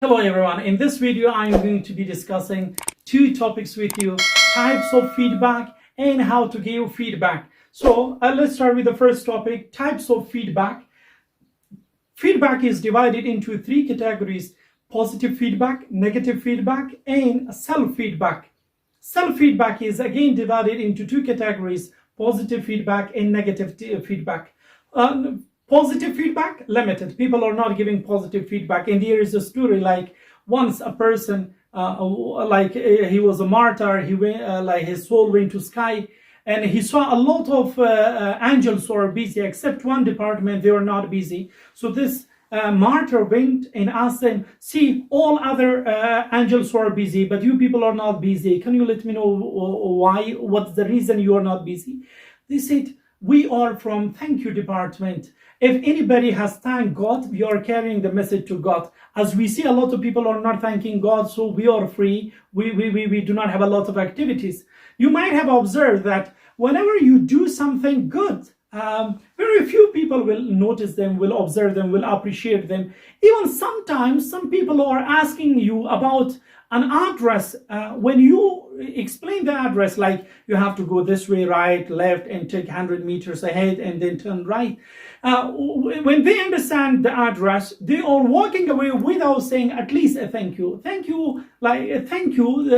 Hello everyone, in this video I am going to be discussing two topics with you: types of feedback and how to give feedback. So let's start with the first topic: types of feedback. Feedback is divided into three categories: positive feedback, negative feedback, and self-feedback. Self-feedback is again divided into two categories: positive feedback and negative feedback. Positive feedback, limited. People are not giving positive feedback. And there is a story like once a person, he was a martyr, he went, his soul went to sky, and he saw a lot of angels who are busy, except one department, they were not busy. So this martyr went and asked them, see, all other angels who are busy, but you people are not busy. Can you let me know why? What's the reason you are not busy? They said, we are from thank you department. If anybody has thanked God, we are carrying the message to God. As we see, a lot of people are not thanking God, so we are free. We do not have a lot of activities. You might have observed that whenever you do something good, very few people will notice them, will observe them, will appreciate them. Even sometimes some people are asking you about an address. When you explain the address, like you have to go this way, right, left, and take 100 meters ahead and then turn right. When they understand the address, they are walking away without saying at least a thank you. Thank you, thank you.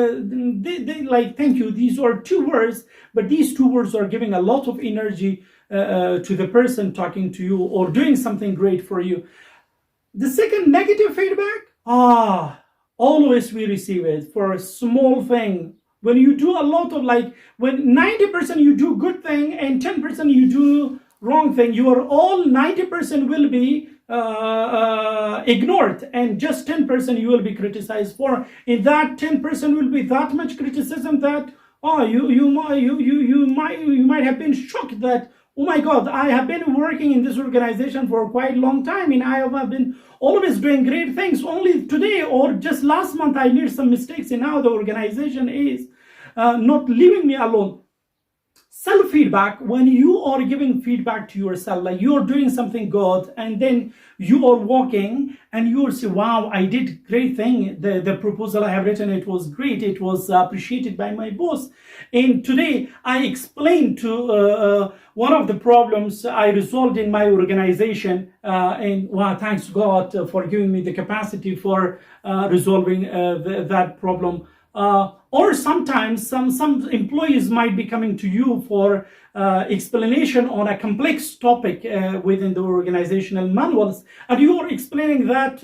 Thank you. These are two words, but these two words are giving a lot of energy to the person talking to you or doing something great for you. The second, negative feedback, always we receive it for a small thing. When you do a lot of, when 90% you do good thing and 10% you do wrong thing, you are all 90% will be ignored, and just 10% you will be criticized for. In that 10% will be that much criticism that you might have been shocked that, oh my God, I have been working in this organization for quite a long time and I have been always doing great things. Only today or just last month I made some mistakes and now the organization is not leaving me alone. Self-feedback, when you are giving feedback to yourself, like you are doing something good and then you are walking and you will say, wow, I did great thing. The proposal I have written, it was great. It was appreciated by my boss. And today I explained to one of the problems I resolved in my organization. And wow, thanks God for giving me the capacity for resolving that problem. Or sometimes some employees might be coming to you for explanation on a complex topic within the organizational manuals, and you are explaining that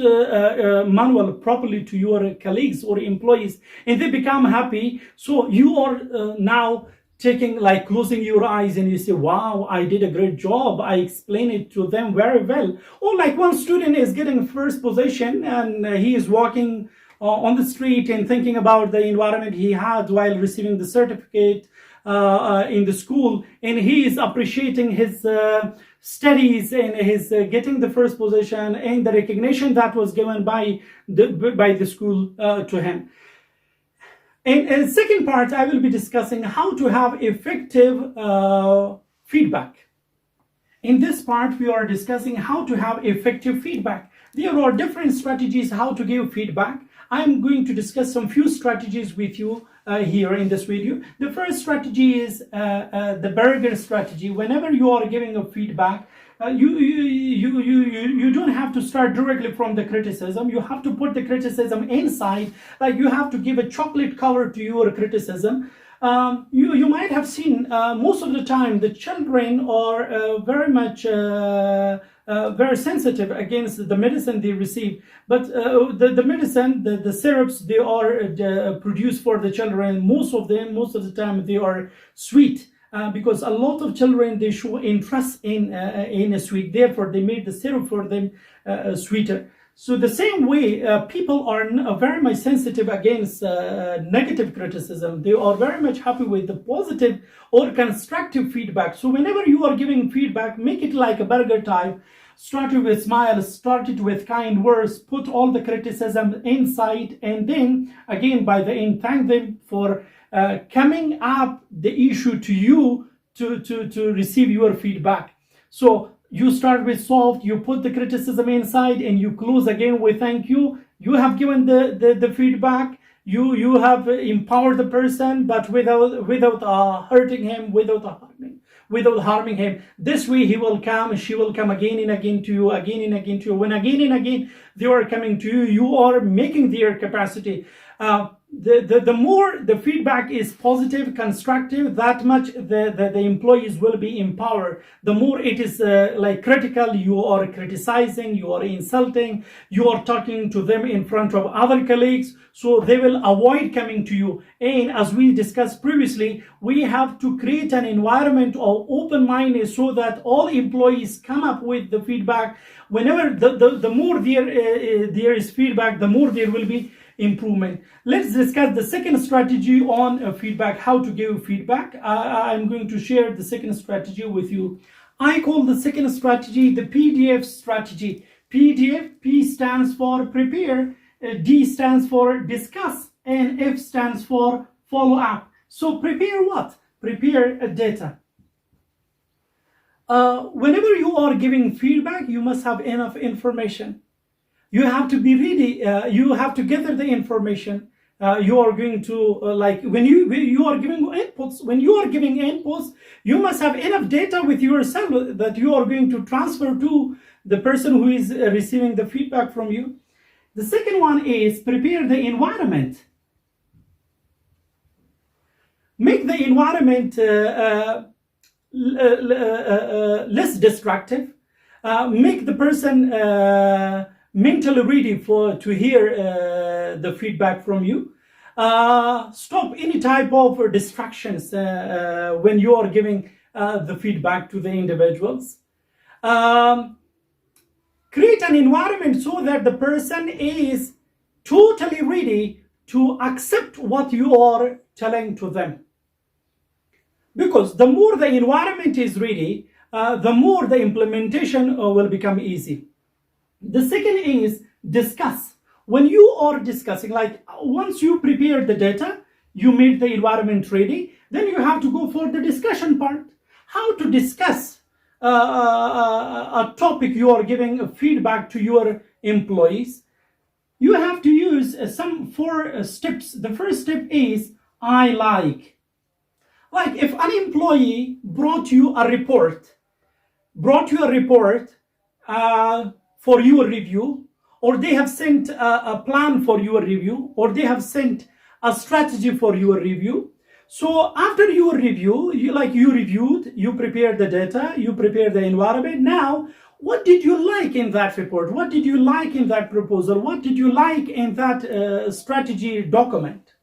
manual properly to your colleagues or employees, and they become happy. So you are now taking, closing your eyes and you say, wow, I did a great job. I explained it to them very well. Or like one student is getting first position and he is walking on the street and thinking about the environment he had while receiving the certificate in the school, and he is appreciating his studies and his getting the first position and the recognition that was given by the school to him. And in the second part, I will be discussing how to have effective feedback. In this part, we are discussing how to have effective feedback. There are different strategies how to give feedback. I'm going to discuss some few strategies with you here in this video. The first strategy is the burger strategy. Whenever you are giving a feedback, you don't have to start directly from the criticism. You have to put the criticism inside. Like you have to give a chocolate cover to your criticism. You might have seen most of the time the children are very much very sensitive against the medicine they receive, but the medicine, the syrups they are produced for the children, most of the time they are sweet, because a lot of children, they show interest in a sweet, therefore they made the syrup for them sweeter. So the same way, people are very much sensitive against negative criticism. They are very much happy with the positive or constructive feedback. So whenever you are giving feedback, make it like a burger type. Start it with smiles, start it with kind words, put all the criticism inside, and then again by the end, thank them for coming up the issue to you to receive your feedback. So you start with soft, you put the criticism inside, and you close again with thank you, You have given the feedback. You have empowered the person, but without hurting him, without harming him. This way he will come, she will come again and again to you, again and again to you. When again and again they are coming to you, you are making their capacity. The more the feedback is positive, constructive, that much the employees will be empowered. The more it is like critical, you are criticizing, you are insulting, you are talking to them in front of other colleagues, so they will avoid coming to you. And as we discussed previously, we have to create an environment of open mindedness so that all employees come up with the feedback. Whenever the more there is feedback, the more there will be improvement. Let's discuss the second strategy on feedback, how to give feedback. I'm going to share the second strategy with you. I call the second strategy the PDF strategy. PDF, P stands for prepare, D stands for discuss, and F stands for follow up. So prepare what? Prepare data. Whenever you are giving feedback, you must have enough information. You have to be ready. You have to gather the information. You are going to like when you are giving inputs. When you are giving inputs, you must have enough data with yourself that you are going to transfer to the person who is receiving the feedback from you. The second one is prepare the environment. Make the environment less destructive. Make the person mentally ready to hear the feedback from you. Stop any type of distractions when you are giving the feedback to the individuals. Create an environment so that the person is totally ready to accept what you are telling to them. Because the more the environment is ready, the more the implementation will become easy. The second is discuss. When you are discussing, like once you prepare the data, you made the environment ready, then you have to go for the discussion part. How to discuss a topic you are giving feedback to your employees. You have to use some 4 steps. The first step is I like. Like if an employee brought you a report for your review, or they have sent a plan for your review, or they have sent a strategy for your review. So after your review, you reviewed, you prepared the data, you prepared the environment. Now, what did you like in that report? What did you like in that proposal? What did you like in that strategy document?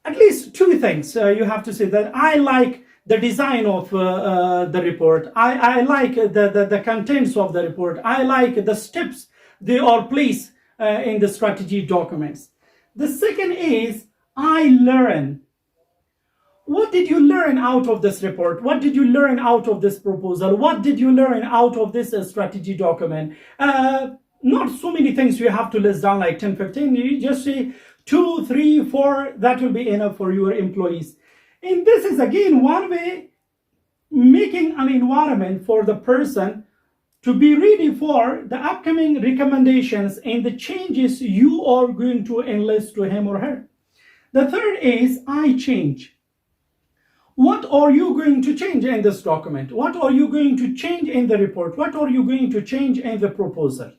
At least 2 things you have to say that I like the design of the report. I like the contents of the report. I like the steps they are placed in the strategy documents. The second is I learn. What did you learn out of this report? What did you learn out of this proposal? What did you learn out of this strategy document? Not so many things you have to list down like 10, 15. You just say 2, 3, 4. That will be enough for your employees. And this is again one way making an environment for the person to be ready for the upcoming recommendations and the changes you are going to enlist to him or her. The third is I change. What are you going to change in this document? What are you going to change in the report? What are you going to change in the proposal?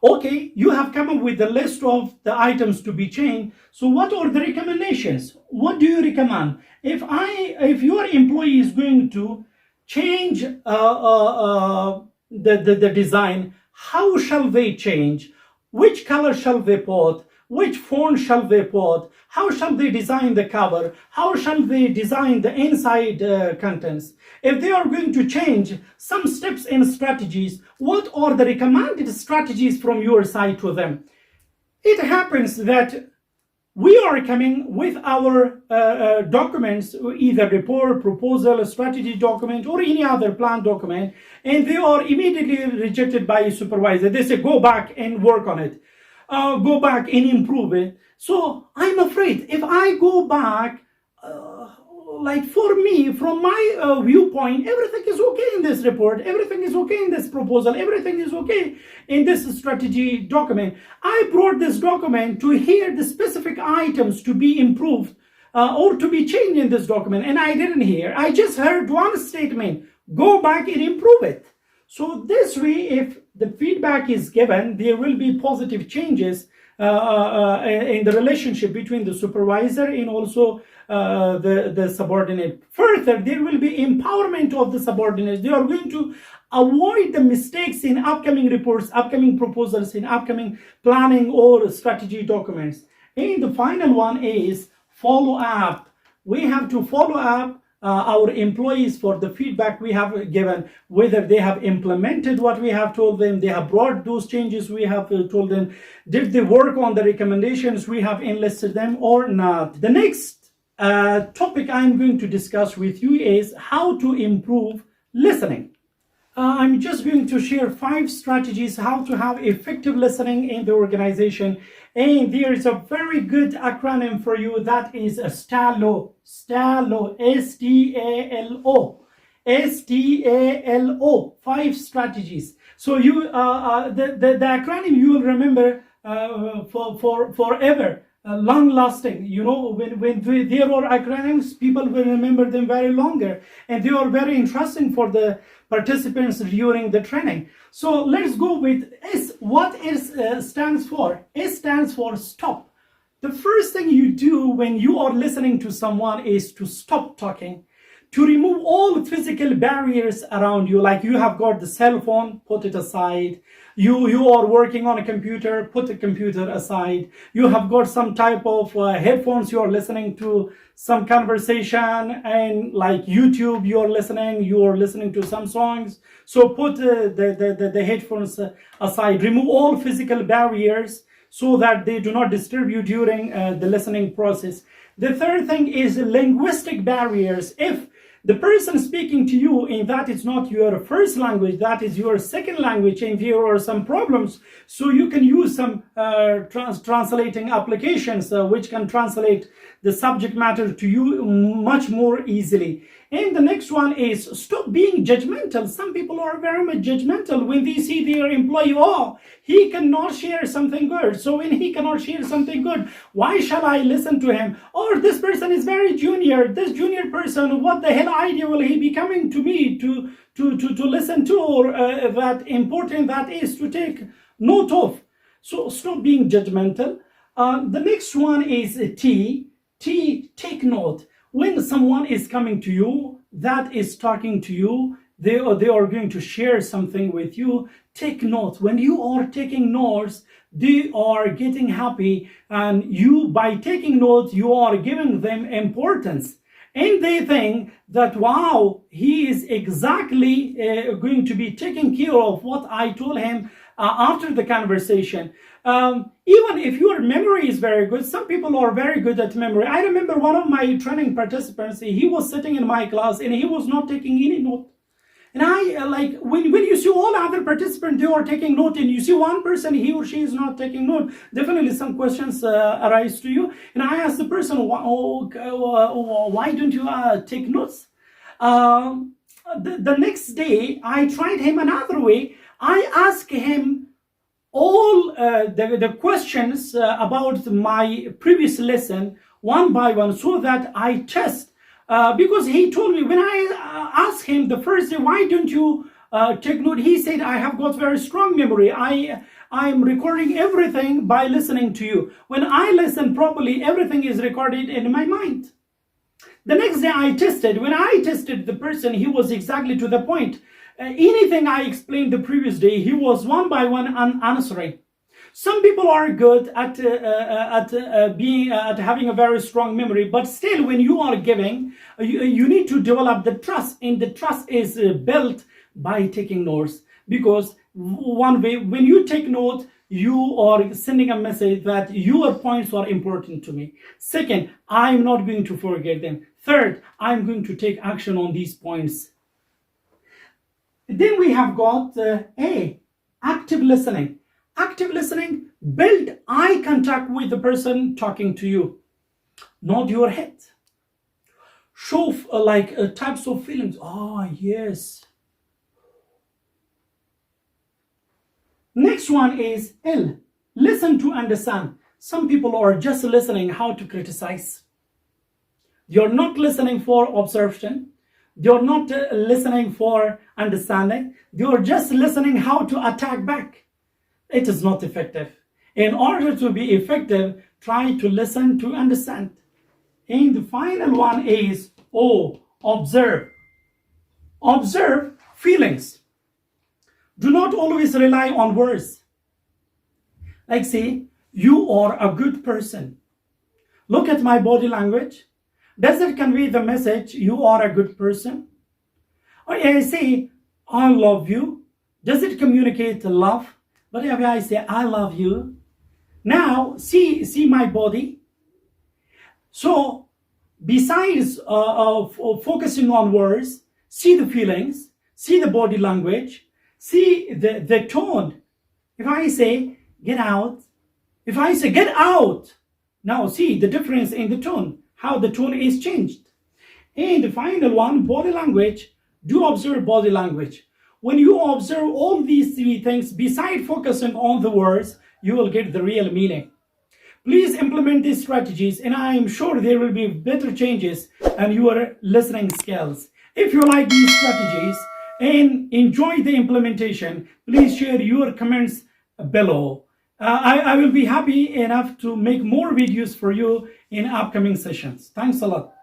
Okay, you have come up with the list of the items to be changed. So what are the recommendations? What do you recommend? If your employee is going to change the design, how shall they change? Which color shall they put? Which font shall they put? How shall they design the cover? How shall they design the inside contents? If they are going to change some steps and strategies, what are the recommended strategies from your side to them? It happens that we are coming with our documents, either report, proposal, strategy document, or any other plan document, and they are immediately rejected by a supervisor. They say, go back and work on it. Go back and improve it. So I'm afraid if I go back, like for me, from my viewpoint, everything is okay in this report, everything is okay in this proposal, everything is okay in this strategy document. I brought this document to hear the specific items to be improved or to be changed in this document, and I didn't hear. I just heard one statement: go back and improve it. So this way, if the feedback is given, there will be positive changes in the relationship between the supervisor and also the subordinate. Further, there will be empowerment of the subordinates. They are going to avoid the mistakes in upcoming reports, upcoming proposals, in upcoming planning or strategy documents. And the final one is follow up. We have to follow up our employees for the feedback we have given, whether they have implemented what we have told them, they have brought those changes we have told them, did they work on the recommendations we have enlisted them or not. The next topic I'm going to discuss with you is how to improve listening. I'm just going to share 5 strategies how to have effective listening in the organization. And there is a very good acronym for you, that is a STALO. STALO, S-T-A-L-O. S-T-A-L-O, 5 strategies. So you, the acronym you will remember for forever. Long lasting, you know, when there are acronyms, people will remember them very longer, and they are very interesting for the participants during the training. So let's go with S. What S stands for? S stands for stop. The first thing you do when you are listening to someone is to stop talking, to remove all physical barriers around you. Like you have got the cell phone, put it aside. You are working on a computer, put the computer aside. You have got some type of headphones, you are listening to some conversation, and like YouTube, you are listening to some songs. So put the headphones aside. Remove all physical barriers so that they do not disturb you during the listening process. The third thing is linguistic barriers. If the person speaking to you, and that is not your first language, that is your second language, and there are some problems, so you can use some translating applications which can translate the subject matter to you much more easily. And the next one is stop being judgmental. Some people are very much judgmental when they see their employee, oh, he cannot share something good. So when he cannot share something good, why shall I listen to him? Or this person is very junior. This junior person, what the hell idea will he be coming to me to listen to, or that important that is to take note of. So stop being judgmental. The next one is T. Take note. When someone is coming to you, that is talking to you, they are going to share something with you, take notes. When you are taking notes, they are getting happy, and you, by taking notes, you are giving them importance. And they think that, wow, he is exactly going to be taking care of what I told him after the conversation. Even if your memory is very good, some people are very good at memory. I remember one of my training participants, he was sitting in my class and he was not taking any note. And I like, when you see all other participants, they are taking note, and you see one person, he or she is not taking note, definitely some questions arise to you. And I asked the person, why don't you take notes? The next day, I tried him another way. I asked him all the questions about my previous lesson one by one, so that I test. Because he told me, when I asked him the first day, why don't you take note? He said, I have got very strong memory. I'm recording everything by listening to you. When I listen properly, everything is recorded in my mind. The next day I tested. When I tested the person, he was exactly to the point. Anything I explained the previous day, he was one by one answering. Some people are good at having a very strong memory, but still, when you are giving, you need to develop the trust, and the trust is built by taking notes. Because one way, when you take note, you are sending a message that your points are important to me. Second, I'm not going to forget them. Third, I'm going to take action on these points. Then we have got A, active listening. Active listening, build eye contact with the person talking to you, nod your head. show types of feelings. Ah, yes. Next one is L. Listen to understand. Some people are just listening how to criticize. You're not listening for observation. You're not listening for understanding. You're just listening how to attack back. It is not effective. In order to be effective, try to listen to understand. And the final one is O. Observe. Observe feelings. Do not always rely on words. Like say, you are a good person. Look at my body language. Does it convey the message, you are a good person? Or I say, I love you. Does it communicate love? But if I say, I love you, now see my body. So besides focusing on words, see the feelings, see the body language, see the tone. If I say, get out, if I say, get out, now see the difference in the tone, how the tone is changed. And the final one, body language. Do observe body language. When you observe all these three things, beside focusing on the words, you will get the real meaning. Please implement these strategies, and I am sure there will be better changes in your listening skills. If you like these strategies and enjoy the implementation, please share your comments below. I will be happy enough to make more videos for you in upcoming sessions. Thanks a lot.